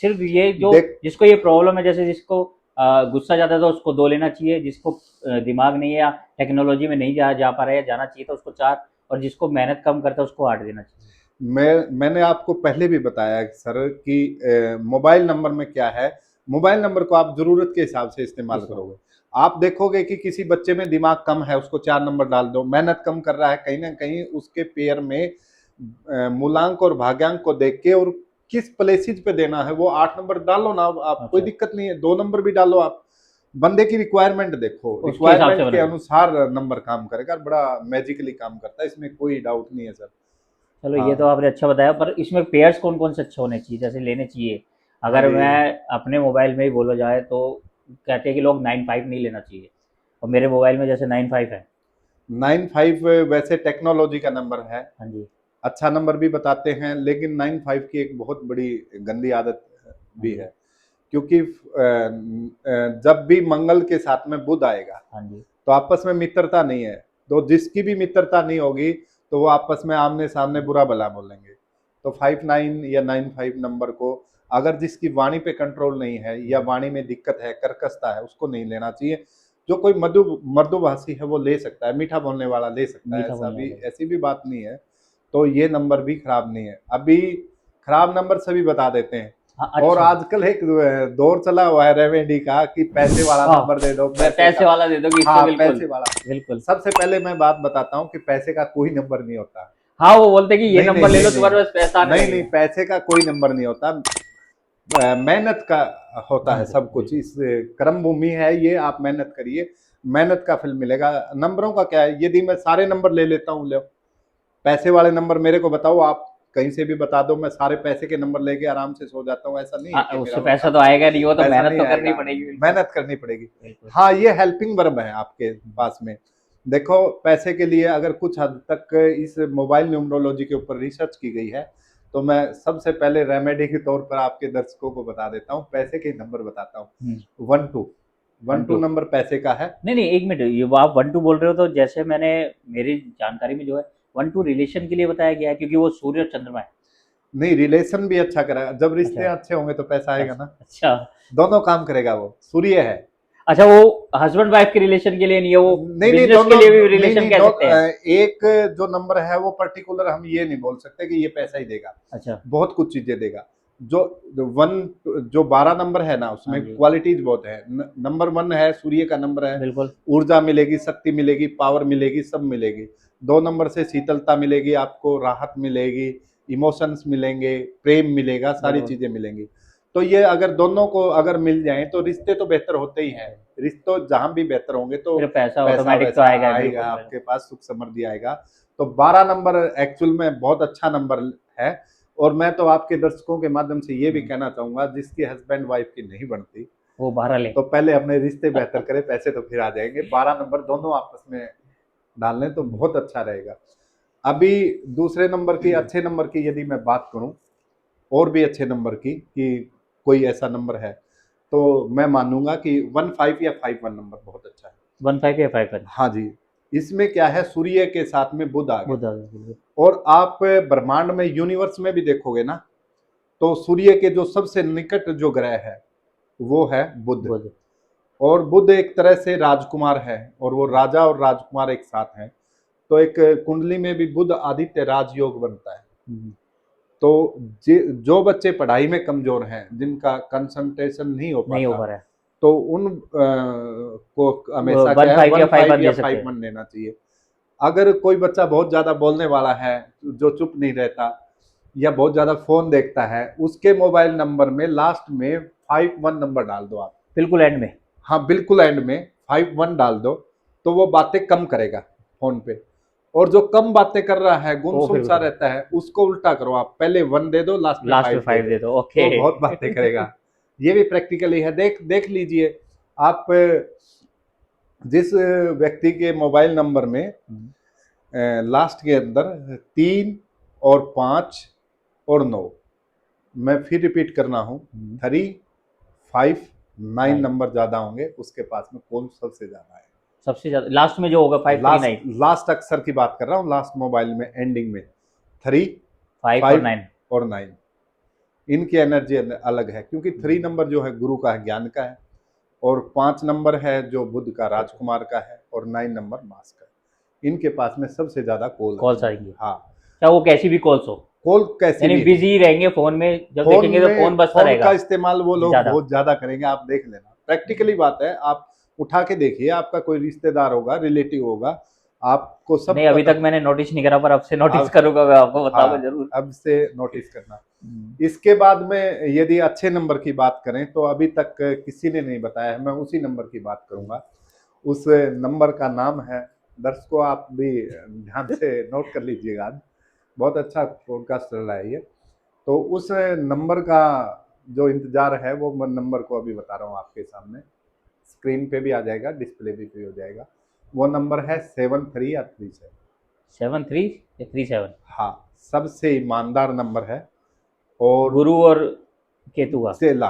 सिर्फ ये जो देख, जिसको ये प्रॉब्लम है, जैसे जिसको गुस्सा ज्यादा है तो उसको 2 लेना चाहिए, जिसको दिमाग नहीं है या टेक्नोलॉजी में नहीं जा पा रहा है या जाना चाहिए तो उसको 4, और जिसको मेहनत कम करता है उसको 8 देना चाहिए। मैंने आपको पहले भी बताया सर कि मोबाइल नंबर में क्या है। मोबाइल नंबर को आप जरूरत के हिसाब से इस्तेमाल इस वक्त करोगे। आप देखोगे कि किसी बच्चे में दिमाग कम है, उसको 4 नंबर डाल दो। मेहनत कम कर रहा है, कहीं ना कहीं उसके पेयर में मूलांक और भाग्यांक को देख के और किस प्लेसेज पे देना है वो 8 नंबर डालो ना। आप कोई अच्छा, दिक्कत नहीं है, 2 नंबर भी डालो आप। बंदे की रिक्वायरमेंट देखो, उसके हिसाब से रिक्वायरमेंट के बना। अनुसार नंबर काम करेगा, बड़ा मैजिकली काम करता है, इसमें कोई डाउट नहीं है सर। चलो, ये तो हाँ आपने अच्छा बताया, पर इसमें पेयर्स कौन कौन से अच्छे होने चाहिए, जैसे लेने चाहिए? हाँ अगर जी। मैं अपने मोबाइल में ही बोला जाए तो कहते हैं कि लोग 9, 5 नहीं लेना चाहिए, और मेरे मोबाइल में जैसे 9, 5 है। 9, 5 वैसे टेक्नोलॉजी का नंबर है, हाँ जी। अच्छा नंबर भी बताते हैं, लेकिन 9, 5 की एक बहुत बड़ी गंदी आदत हाँ भी जी। है। क्योंकि जब भी मंगल के साथ में बुध आएगा हाँ जी। तो आपस में मित्रता नहीं है। तो जिसकी भी मित्रता नहीं होगी तो वो आपस में आमने सामने बुरा भला बोलेंगे। तो 5, 9 या 9, 5 नंबर को, अगर जिसकी वाणी पे कंट्रोल नहीं है या वाणी में दिक्कत है, कर्कशता है, उसको नहीं लेना चाहिए। जो कोई मृदुभाषी है वो ले सकता है, मीठा बोलने वाला ले सकता है, मीठा ऐसा बोलने भी, वाले। ऐसी भी बात नहीं है। तो ये नंबर भी खराब नहीं है। अभी खराब नंबर सभी बता देते हैं। हाँ, और अच्छा। आजकल एक दौर चला हुआ है रेमेडी का कि पैसे वाला हाँ, नंबर दे दो, पैसे पैसे का। वाला दे दो कि इससे, हाँ, बिल्कुल। पैसे वाला। बिल्कुल। सबसे पहले मैं बात बताता हूँ कि पैसे का कोई नंबर नहीं होता। हाँ, वो बोलते हैं कि ये नहीं, नहीं, नंबर ले नहीं, लो, नहीं, तुम्हारे पास पैसा आने नहीं, नहीं, लगेगा। पैसे का कोई नंबर नहीं होता। मेहनत का होता हाँ है जी, सब कुछ। बिल्कुल। इस कर्म भूमि है ये, आप मेहनत करिए, मेहनत का फल मिलेगा। नंबरों का क्या है, यदि मैं सारे नंबर ले लेता हूँ, लो पैसे वाले नंबर मेरे को बताओ आप कहीं से भी बता दो, मैं सारे पैसे के नंबर लेके आराम से सो जाता हूँ, ऐसा नहीं है कि उससे मेरा पैसा मतलब तो आएगा नहीं, वो तो पैसा मेहनत नहीं तो करनी आएगा, पड़ेगी। बिल्कुल मेहनत करनी पड़ेगी। बिल्कुल। हाँ, ये हेल्पिंग वर्ब है आपके पास में। देखो, पैसे के लिए अगर कुछ हद तक इस मोबाइल न्यूमरोलॉजी के ऊपर रिसर्च की गई है, तो मैं सबसे पहले रेमेडी के तौर पर आपके दर्शकों को बता देता हूँ, पैसे के नंबर बताता हूँ। 1 2 1 2 नंबर पैसे का है। नहीं नहीं, एक मिनट, ये आप 1 2 बोल रहे हो, तो जैसे मैंने, मेरी जानकारी में जो है 1 2 रिलेशन के लिए बताया गया है, क्योंकि वो सूर्य और चंद्रमा है। नहीं, रिलेशन भी अच्छा करेगा, जब रिश्ते अच्छा अच्छे होंगे तो पैसा आएगा ना। अच्छा दोनों काम करेगा, वो सूर्य है। अच्छा, वो हस्बैंड वाइफ के रिलेशन के लिए नहीं है, वो नहीं नहीं, बिजनेस के दोनों लिए भी नहीं रिलेशन नहीं, कह सकते हैं। एक जो नंबर है वो पर्टिकुलर हम ये नहीं बोल सकते कि ये पैसा ही देगा, अच्छा बहुत कुछ चीजें देगा। जो जो 12 नंबर है ना, हाँ उसमें जी क्वालिटीज बहुत है। नंबर 1 है, सूर्य का नंबर है, बिल्कुल। ऊर्जा मिलेगी, शक्ति मिलेगी, पावर मिलेगी, सब मिलेगी। 2 नंबर से शीतलता मिलेगी, आपको राहत मिलेगी, इमोशंस मिलेंगे, प्रेम मिलेगा, सारी बिल्कुल चीजें मिलेंगी। तो ये अगर दोनों को अगर मिल जाए तो रिश्ते तो बेहतर होते ही हैं। रिश्ते जहां भी बेहतर होंगे तो फिर पैसा पैसा ऑटोमेटिक तो वैसा आएगा, आएगा बिल्कुल आपके पास, सुख समृद्धि आएगा। तो 12 नंबर एक्चुअल में बहुत अच्छा नंबर है। और मैं तो आपके दर्शकों के माध्यम से ये भी कहना चाहूंगा, जिसकी हस्बैंड वाइफ की नहीं बनती, वो 12 ले। तो पहले अपने रिश्ते बेहतर करें, पैसे तो फिर आ जाएंगे। 12 नंबर दोनों आपस में डाल लें तो बहुत अच्छा रहेगा। अभी दूसरे नंबर की, अच्छे नंबर की यदि मैं बात करूं, और भी अच्छे नंबर की, कि कोई ऐसा नंबर है, तो मैं मानूंगा कि 1 5 या 5 1 नंबर बहुत अच्छा है। 1 5 या 5 1। हाँ जी, इसमें क्या है, सूर्य के साथ में बुध आ वो गया। बिल्कुल। और आप ब्रह्मांड में, यूनिवर्स में भी देखोगे ना, तो सूर्य के जो सबसे निकट जो ग्रह है वो है बुध। बुध। और बुध एक तरह से राजकुमार है, और वो राजा और राजकुमार एक साथ हैं। तो एक कुंडली में भी बुध आदित्य राजयोग बनता है। तो जो बच्चे पढ़ाई में कमजोर हैं, जिनका कंसंट्रेशन नहीं हो नहीं हो पाता, पा रहा है, तो उन को हमेशा क्या वन है, फाइव या 1 फाइव 5 वन या दे सकते 5 हैं। 1 लेना चाहिए। अगर कोई बच्चा बहुत ज्यादा बोलने वाला है, जो चुप नहीं रहता, या बहुत ज्यादा फोन देखता है, उसके मोबाइल नंबर में लास्ट में 5 1 नंबर डाल दो आप। बिल्कुल एंड में। हाँ, बिल्कुल एंड में 5 1 डाल दो, तो वो बातें कम करेगा फोन पे। और जो कम बातें कर रहा है, वो गुमसुम फिर सा रहता है, उसको उल्टा करो, आप पहले 1 दे दो, लास्ट में लास्ट में 5 दे 5 दो, दे दो, तो ओके। वो बहुत बातें करेगा। ये भी प्रैक्टिकली है, देख देख लीजिए आप। जिस व्यक्ति के मोबाइल नंबर में लास्ट के अंदर 3 और 5 और 9, मैं फिर रिपीट करना हूं, 3 5 9 नंबर ज्यादा होंगे, उसके पास में कौन सबसे ज्यादा है। सबसे ज्यादा लास्ट में जो होगा 5 3 9। लास्ट अक्षर की बात कर रहा हूँ, लास्ट मोबाइल में एंडिंग में 3 5 और 5 9। और 9, इनकी एनर्जी अलग है, क्योंकि 3 नंबर जो है गुरु का है, ज्ञान का है। और 5 नंबर है जो बुध का, राजकुमार का है। और 9 नंबर मास का है। इनके पास में सबसे ज्यादा कॉल्स कॉल आएंगे, हाँ, चाहे वो कैसी भी कॉल्स हो, कॉल कैसी यानी भी हो। बिजी रहेंगे फोन में, जब फोन देखेंगे तो में, फोन बजता फोन का रहेगा इस्तेमाल वो लोग ज्यादा। बहुत ज्यादा करेंगे, आप देख लेना, प्रैक्टिकली बात है। आप उठा के देखिए, आपका कोई रिश्तेदार होगा, रिलेटिव होगा, आपको सब नहीं, अभी पता। तक मैंने नोटिस नहीं करा, पर अब से नोटिस अब करूंगा, मैं आपको बताऊंगा हाँ, जरूर। अब से नोटिस करना। इसके बाद में यदि अच्छे नंबर की बात करें, तो अभी तक किसी ने नहीं बताया है, मैं उसी नंबर की बात करूंगा। उस नंबर का नाम है, दर्शकों आप भी ध्यान से नोट कर लीजिएगा, आज बहुत अच्छा पॉडकास्ट चल रहा है ये। तो उस नंबर का जो इंतजार है, वो मैं नंबर को अभी बता रहा हूँ आपके सामने, स्क्रीन पे भी आ जाएगा, डिस्प्ले भी हो जाएगा। वो नंबर है 7 3 या 3 7। 7 3 या 3 7। हाँ, सबसे ईमानदार नंबर है। और गुरु और केतु का। चेला,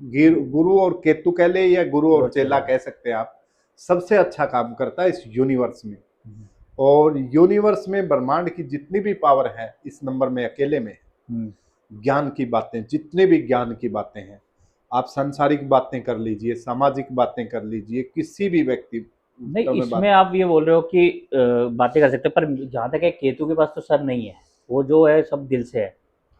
गुरु और केतु कह ले, या गुरु और चेला कह सकते हैं आप, सबसे अच्छा काम करता है इस यूनिवर्स में। और यूनिवर्स में, ब्रह्मांड की जितनी भी पावर है, इस नंबर में अकेले में। ज्ञान की बातें, जितने भी ज्ञान की बातें हैं, आप सांसारिक बातें कर लीजिए, सामाजिक बातें कर लीजिए, किसी भी व्यक्ति नहीं, में इसमें बात। आप ये बोल रहे हो कि बातें कर सकते हैं, पर जहाँ तक है केतु के पास तो सर नहीं है, वो जो है सब दिल से है।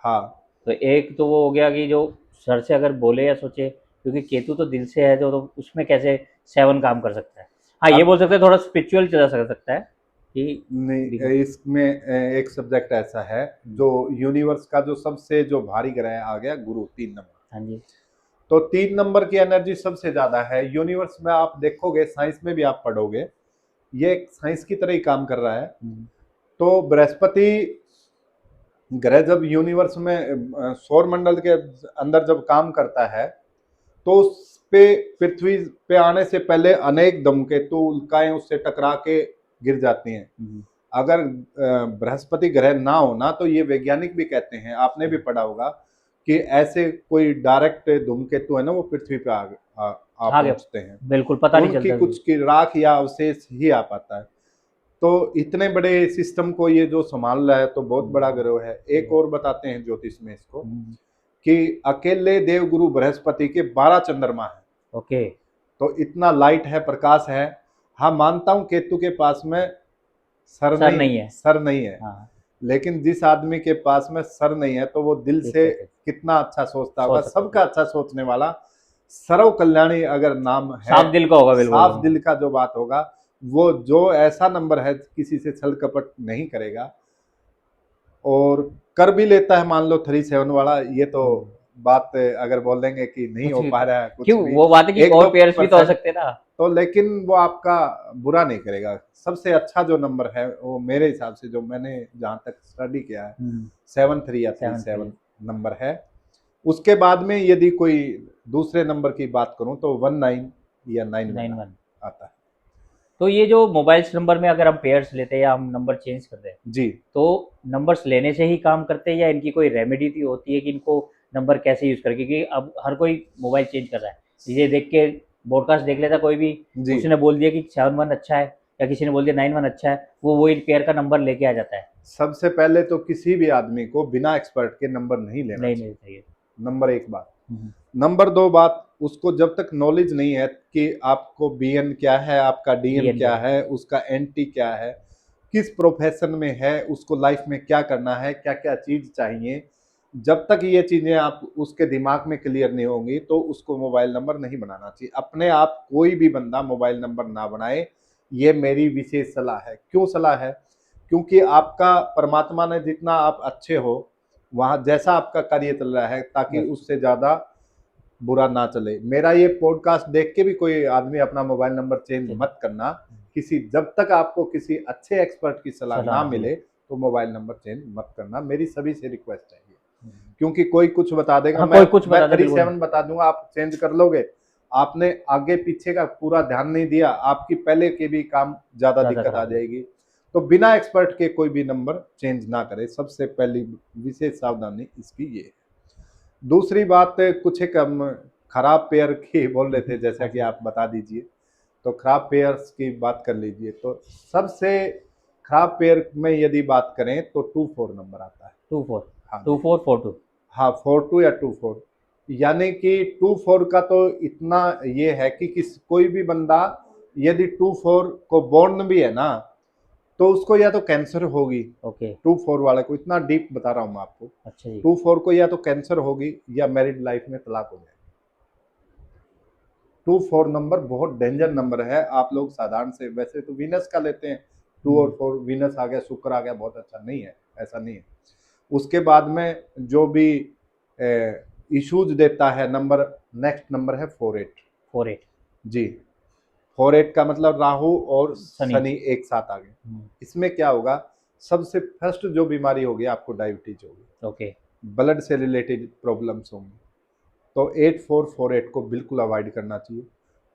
हाँ, तो एक तो वो हो गया कि जो सर से अगर बोले या सोचे, क्योंकि केतु तो दिल से है, तो उसमें कैसे 7 काम कर सकता है। हाँ, ये अब बोल सकते हैं थोड़ा स्पिरिचुअल चला सकता है कि नहीं, इसमें एक सब्जेक्ट ऐसा है, जो यूनिवर्स का जो सबसे जो भारी ग्रह आ गया गुरु, 3 नंबर। हाँ जी। तो 3 नंबर की एनर्जी सबसे ज्यादा है यूनिवर्स में। आप देखोगे, साइंस में भी आप पढ़ोगे, ये एक साइंस की तरह ही काम कर रहा है। तो बृहस्पति ग्रह जब यूनिवर्स में सौर मंडल के अंदर जब काम करता है तो उस पे पृथ्वी पे आने से पहले अनेक धूमकेतु उल्काएं उससे टकरा के गिर जाती हैं। अगर बृहस्पति ग्रह ना हो ना, तो ये वैज्ञानिक भी कहते हैं, आपने भी पढ़ा होगा कि ऐसे कोई डायरेक्ट धूमकेतु है ना वो पृथ्वी पे आ पहुंचते हैं, बिल्कुल पता नहीं चलता, कुछ की राख या अवशेष ही आ पाता है। तो इतने बड़े सिस्टम को ये जो संभाल रहा है तो बहुत बड़ा ग्रह है। एक और बताते हैं ज्योतिष में इसको कि अकेले देवगुरु बृहस्पति के 12 चंद्रमा है। ओके, तो इतना लाइट है, प्रकाश है। हाँ, मानता हूं केतु के पास में सर नहीं है। हाँ। लेकिन जिस आदमी के पास में सर नहीं है तो वो दिल से कितना अच्छा सोचता होगा, सबका अच्छा सोचने वाला, सर्व कल्याणी अगर नाम है, साफ दिल का होगा, बिल्कुल साफ दिल का जो बात होगा, वो जो ऐसा नंबर है किसी से छल कपट नहीं करेगा और कर भी लेता है। मान लो 37 वाला, ये तो बात अगर बोल देंगे कि नहीं हो पा रहा है कुछ क्यों, भी, वो बात है कि और पेयर्स भी तो हो सकते हैं ना, तो लेकिन वो आपका बुरा नहीं करेगा। सबसे अच्छा जो नंबर है वो मेरे हिसाब से, जो मैंने जहां तक स्टडी किया है, 73 या 37 नंबर है। उसके बाद में यदि कोई दूसरे नंबर की बात करूं तो 19 या 91 आता है। तो ये जो मोबाइल नंबर में अगर हम पेयर्स लेते हैं या हम नंबर चेंज करते हैं जी, तो नंबर्स लेने से ही काम करते हैं या इनकी कोई रेमेडी भी होती है कि इनको नंबर कैसे यूज करें? क्योंकि अब हर कोई मोबाइल चेंज कर रहा है, ये देख के ब्रॉडकास्ट देख लेता कोई भी, किसी ने बोल दिया कि 7-1 अच्छा है या किसी ने बोल दिया 9-1 अच्छा है, वो वही पेयर का नंबर लेके आ जाता है। सबसे पहले तो किसी भी आदमी को बिना एक्सपर्ट के नंबर नहीं लेना चाहिए। नंबर 1 बात। नंबर 2 बात, उसको जब तक नॉलेज नहीं है कि आपको बीएन क्या है, आपका डीएन क्या है, उसका एनटी क्या है, किस प्रोफेशन में है, उसको लाइफ में क्या करना है, क्या क्या चीज चाहिए, जब तक ये चीजें आप उसके दिमाग में क्लियर नहीं होंगी तो उसको मोबाइल नंबर नहीं बनाना चाहिए। अपने आप कोई भी बंदा मोबाइल नंबर ना बनाए, ये मेरी विशेष सलाह है। क्यों सलाह है? क्योंकि आपका परमात्मा ने जितना आप अच्छे हो, वहां जैसा आपका कार्य चल रहा है, ताकि उससे ज्यादा बुरा ना चले। मेरा ये पॉडकास्ट देख के भी कोई आदमी अपना मोबाइल नंबर चेंज मत करना, किसी, जब तक आपको किसी अच्छे एक्सपर्ट की सलाह ना मिले तो मोबाइल नंबर चेंज मत करना, मेरी सभी से रिक्वेस्ट है। क्योंकि कोई कुछ बता देगा, मैं 37 बता दूंगा, आप चेंज कर लोगे, आपने आगे पीछे का पूरा ध्यान नहीं दिया, आपकी पहले के भी काम ज्यादा दिक्कत आ जाएगी। तो बिना एक्सपर्ट के कोई भी नंबर चेंज ना करे, सबसे पहली विशेष सावधानी इसकी ये है। दूसरी बात, कुछ एक हम खराब पेयर की बोल रहे थे, जैसा कि आप बता दीजिए, तो खराब पेयर्स की बात कर लीजिए। तो सबसे खराब पेयर में यदि बात करें तो 2-4 नंबर आता है। 2-4, हाँ, 2-4-4-2, हाँ, 4-2 या 2-4, यानी कि 2-4 का तो इतना ये है कि कोई भी बंदा यदि 2-4 को बॉर्न भी है ना, तो उसको या तो कैंसर होगी। ओके, 2-4 वाले को, इतना डीप बता रहा हूं मैं आपको। अच्छा जी। 2-4 को या तो कैंसर होगी या मैरिड लाइफ में तलाक हो जाए। 2-4 नंबर बहुत डेंजर नंबर है। आप लोग साधारण से वैसे तो वीनस का लेते हैं, 2 और 4, वीनस आ गया, शुक्र आ गया, बहुत अच्छा नहीं है, ऐसा नहीं है। उसके बाद में जो भी इश्यूज देता है नंबर, नेक्स्ट नंबर है 48 जी। 48 का मतलब राहु और शनि एक साथ आ गए। इसमें क्या होगा, सबसे फर्स्ट जो बीमारी होगी आपको डायबिटीज होगी। ओके, ब्लड से रिलेटेड प्रॉब्लम्स होंगी। तो 8448 को बिल्कुल अवॉइड करना चाहिए।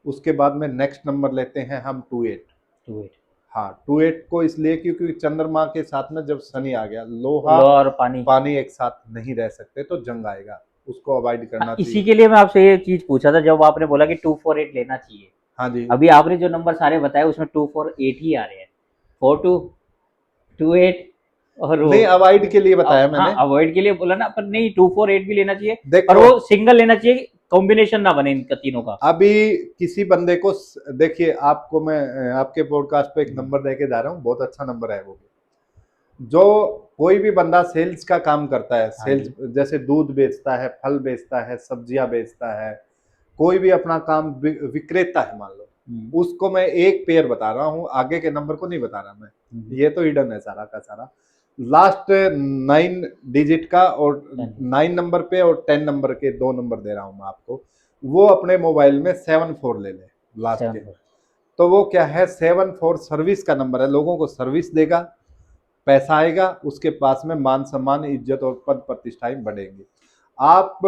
उसके बाद में नेक्स्ट नंबर लेते हैं हम 28। हाँ, 28 को इसलिए क्योंकि चंद्रमा के साथ में जब शनि आ गया, लोहा और पानी एक साथ नहीं रह सकते, तो जंग आएगा, उसको अवॉइड करना चाहिए। इसी के लिए मैं आपसे ये चीज पूछा था जब आपने बोला कि 248 लेना चाहिए। हाँ जी, अभी आपने जो नंबर सारे बताए उसमें 248 ही आ रहे हैं, 42, 28 और नहीं, अवॉइड के लिए बताया मैंने। हाँ, अवॉइड के लिए बोला ना, पर नहीं 248 भी लेना चाहिए, पर वो सिंगल लेना चाहिए, कॉम्बिनेशन ना बने इनका तीनों का। अभी किसी बंदे को देखिए, आपको मैं आपके पॉडकास्ट पे एक नंबर देके जा रहा हूँ, बहुत अच्छा नंबर है वो। जो कोई भी बंदा सेल्स का काम करता है, सेल्स जैसे दूध बेचता है, फल बेचता है, सब्जियां बेचता है, कोई भी अपना काम विक्रेता है मान लो, उसको मैं एक पेयर बता रहा हूँ, आगे के नंबर को नहीं बता रहा मैं, ये तो हिडन है सारा का सारा। लास्ट 9 डिजिट का और 9 नंबर पे और 10 नंबर के 2 नंबर दे रहा हूं मैं आपको। वो अपने मोबाइल में 74 ले ले लास्ट के। तो वो क्या है, 74 सर्विस का नंबर है, लोगों को सर्विस देगा, पैसा आएगा, उसके पास में मान सम्मान, इज्जत और पद प्रतिष्ठाएं बढ़ेंगी। आप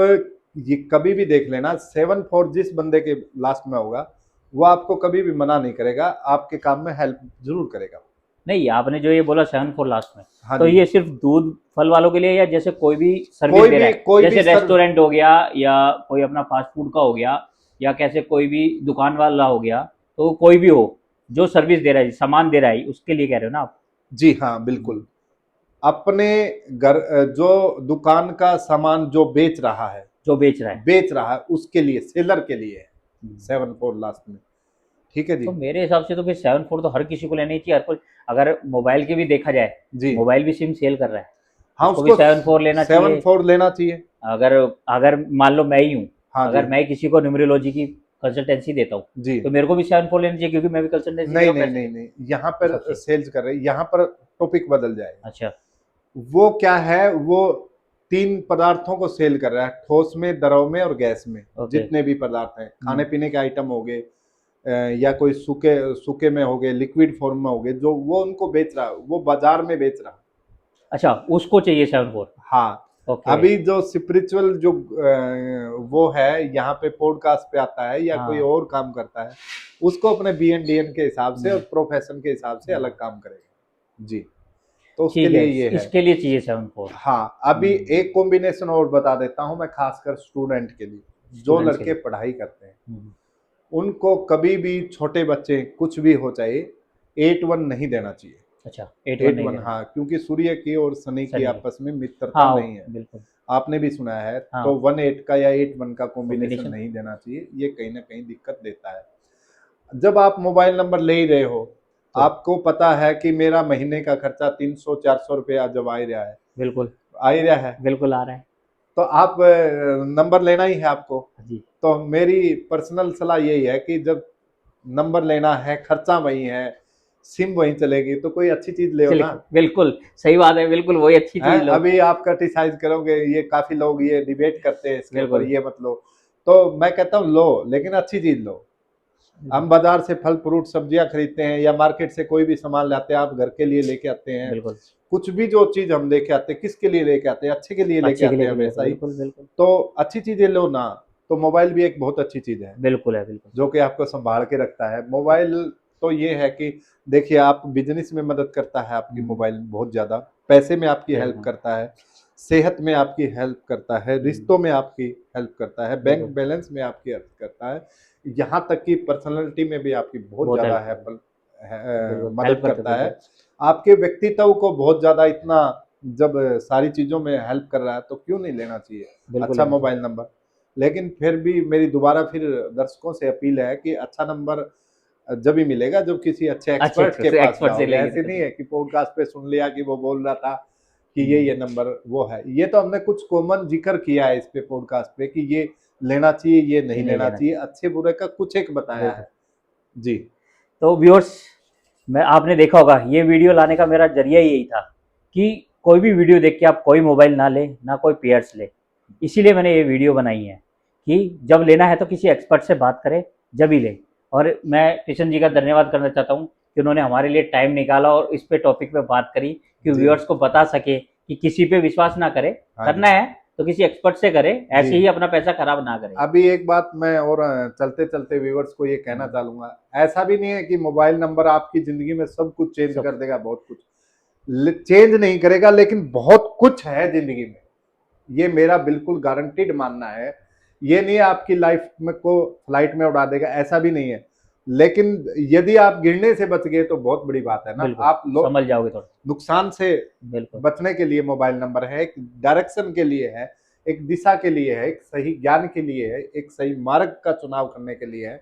ये कभी भी देख लेना, 7-4 जिस बंदे के लास्ट में होगा वो आपको कभी भी मना नहीं करेगा, आपके काम में हेल्प जरूर करेगा। नहीं, आपने जो ये बोला 7-4 लास्ट में, हाँ तो जी। ये सिर्फ दूध फल वालों के लिए, या जैसे कोई भी सर्विस कोई दे रहा भी है, कोई जैसे भी रेस्टोरेंट हो गया या कोई अपना फास्ट फूड का हो गया, या कैसे कोई भी दुकान वाला हो गया, तो कोई भी हो जो सर्विस दे रहा है, सामान दे रहा है, उसके लिए कह रहे हो ना आप? जी हाँ बिल्कुल। अपने घर जो दुकान का सामान जो बेच रहा है, जो बेच रहा है उसके लिए, सेलर के लिए है हम्म। 7-4 लास्ट में। ठीक है जी। तो मेरे हिसाब से तो फिर 7-4 तो हर किसी को लेनी चाहिए, हर कोई। अगर मोबाइल की भी देखा जाए, जी मोबाइल भी सिम सेल कर रहा है, हाँ, उसको भी उसको 7-4 लेना चाहिए। 7-4 लेना चाहिए। अगर अगर मान लो मैं ही हूँ, हाँ जी अगर मैं किसी को न्यूमरोलॉजी की कंसल्टेंसी देता हूँ, जी। तो मेरे को भी 7-4 लेनी चाहिए, क्योंकि मैं भी कंसल्टेंसी दे नहीं रहा हूँ नहीं पैसे नहीं के नहीं, यहाँ पर हिसाब से। सेल्स कर रहे हैं, यहाँ पर टॉपिक बदल जाएगा। अच्छा। वो क्या है, वो 3 पदार्थों को सेल कर रहा है, ठोस में, द्रव में और गैस में। ओके। जितने भी पदार्थ हैं, खाने पीने के आइटम हो गए, या कोई सूखे सूखे में हो गए, लिक्विड फॉर्म में हो गए, जो वो उनको बेच रहा है, वो बाजार में बेच रहा है। अच्छा, उसको चाहिए 7-4। हाँ। ओके। अभी जो स्पिरिचुअल जो वो है, यहाँ पे पॉडकास्ट पे आता है या कोई हाँ। और काम करता है, उसको अपने BNDN के हिसाब से और प्रोफेशन के हिसाब से अलग काम करेगा जी। तो उसके ठीक है, लिए ये है। इसके लिए चाहिए 7-4। हाँ, अभी एक कॉम्बिनेशन और बता देता हूँ मैं, खासकर स्टूडेंट के लिए, जो स्टूडेंट्स के लड़के लिए। पढ़ाई करते हैं, उनको कभी भी, छोटे बच्चे कुछ भी हो चाहे, 8-1 नहीं देना चाहिए। अच्छा, 8-1 नहीं 8-1 देना। हाँ, क्योंकि सूर्य की और शनि की सनी के। आपस में मित्रता हाँ, नहीं है, बिल्कुल। आपने भी सुना है। हाँ। तो 1-8 का या 8-1 का कॉम्बिनेशन कॉम्बिनेशन। नहीं देना चाहिए, ये कहीं ना कहीं दिक्कत देता है। जब आप मोबाइल नंबर ले ही रहे हो, तो आपको पता है कि मेरा महीने का खर्चा 300-400 रुपया जब आ ही रहा है, बिल्कुल आ ही रहा है, बिल्कुल आ रहा है तो आप नंबर लेना ही है आपको। जी। तो मेरी पर्सनल सलाह यही है कि जब नंबर लेना है, खर्चा वही है, सिम वहीं चलेगी, तो कोई अच्छी चीज ले चलिए, ना। बिल्कुल सही बात है, बिल्कुल वही अच्छी है, चीज लो। अभी आप क्रिटिसाइज करोगे, ये काफी लोग ये डिबेट करते हैं इसके ऊपर, बिल्कुल। ये मत लो, तो मैं कहता हूँ लो, लेकिन अच्छी चीज लो। हम बाजार से फल फ्रूट सब्जियां खरीदते हैं, या मार्केट से कोई भी सामान लाते हैं, आप घर के लिए लेके आते हैं, बिल्कुल कुछ भी जो चीज हम लेके आते हैं, किसके लिए लेके आते हैं, अच्छे के लिए लेके अच्छे के आते लिए हैं के लिए हमेशा ही। बिल्कुल बिल्कुल तो अच्छी चीजें लो ना। तो मोबाइल भी एक बहुत अच्छी चीज है, बिल्कुल है, बिल्कुल। जो कि आपको संभाल के रखता है। मोबाइल तो ये है कि देखिए, आप बिजनेस में मदद करता है आपकी मोबाइल बहुत ज्यादा, पैसे में आपकी हेल्प करता है, सेहत में आपकी हेल्प करता है, रिश्तों में आपकी हेल्प करता है, बैंक बिल्कुल। बैलेंस में आपकी हेल्प करता है, यहाँ तक कि पर्सनालिटी में भी आपकी बहुत बहुत ज्यादा हेल्प बिल्कुल मदद हेल्प करते करता है। बिल्कुल आपके व्यक्तित्व को बहुत ज्यादा, इतना जब सारी चीजों में हेल्प कर रहा है, तो क्यों नहीं लेना चाहिए बिल्कुल अच्छा लेना चाहिए। Mobile number. लेकिन फिर भी मेरी दोबारा फिर दर्शकों से अपील है कि अच्छा नंबर जब ही मिलेगा जब किसी अच्छे अच्छे एक्सपर्ट के पास एक्सपर्ट से जाओगे। लेंगे ऐसे नहीं तो। है कि पॉडकास्ट पे सुन लिया कि वो बोल रहा था कि ये नंबर वो है। ये तो हमने कुछ कॉमन जिक्र किया है इस पे पॉडकास्ट पे कि ये लेना चाहिए, ये नहीं नहीं लेना लेना चाहिए, अच्छे बुरे का कुछ एक बताया बिल्कुल। है जी। तो व्यूअर्स, मैं आपने देखा होगा, ये वीडियो लाने का मेरा जरिया ही यही था कि कोई भी वीडियो देख के आप कोई मोबाइल ना ले, ना कोई पेयर्स ले। इसीलिए मैंने ये वीडियो बनाई है कि जब लेना है तो किसी एक्सपर्ट से बात करें, जब ही ले। और मैं किशन जी का धन्यवाद करना चाहता हूँ कि उन्होंने हमारे लिए टाइम निकाला और इस पे टॉपिक पे बात करी, कि जी। व्यूअर्स को बता सके कि किसी पे विश्वास ना करे, हाँ करना जी। है तो किसी एक्सपर्ट से करे, ऐसे जी। ही अपना पैसा खराब ना करे। अभी एक बात मैं और चलते चलते व्यूवर्स को ये कहना चाहूंगा, ऐसा भी नहीं है कि मोबाइल नंबर आपकी जिंदगी में सब कुछ चेंज कर देगा, बहुत कुछ चेंज नहीं करेगा, लेकिन बहुत कुछ है जिंदगी में, ये मेरा बिल्कुल गारंटीड मानना है। ये नहीं है आपकी लाइफ में को फ्लाइट में उड़ा देगा, ऐसा भी नहीं है। लेकिन यदि आप गिरने से बच गए तो बहुत बड़ी बात है ना। बिल्कुल आप समझ जाओगे थोड़ा। नुकसान से बिल्कुल बचने के लिए मोबाइल नंबर है, एक डायरेक्शन के लिए है, एक दिशा के लिए है, एक सही ज्ञान के लिए है, एक सही मार्ग का चुनाव करने के लिए है,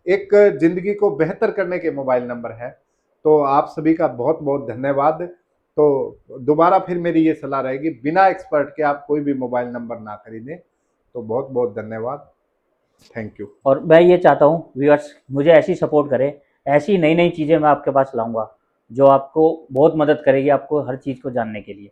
एक जिंदगी को बेहतर करने के मोबाइल नंबर है। तो आप सभी का बहुत बहुत धन्यवाद। तो दोबारा फिर मेरी ये सलाह रहेगी, बिना एक्सपर्ट के आप कोई भी मोबाइल नंबर ना खरीदें। तो बहुत बहुत धन्यवाद, थैंक यू। और मैं ये चाहता हूँ व्यूअर्स मुझे ऐसी सपोर्ट करें, ऐसी नई नई चीज़ें मैं आपके पास लाऊंगा जो आपको बहुत मदद करेगी, आपको हर चीज़ को जानने के लिए।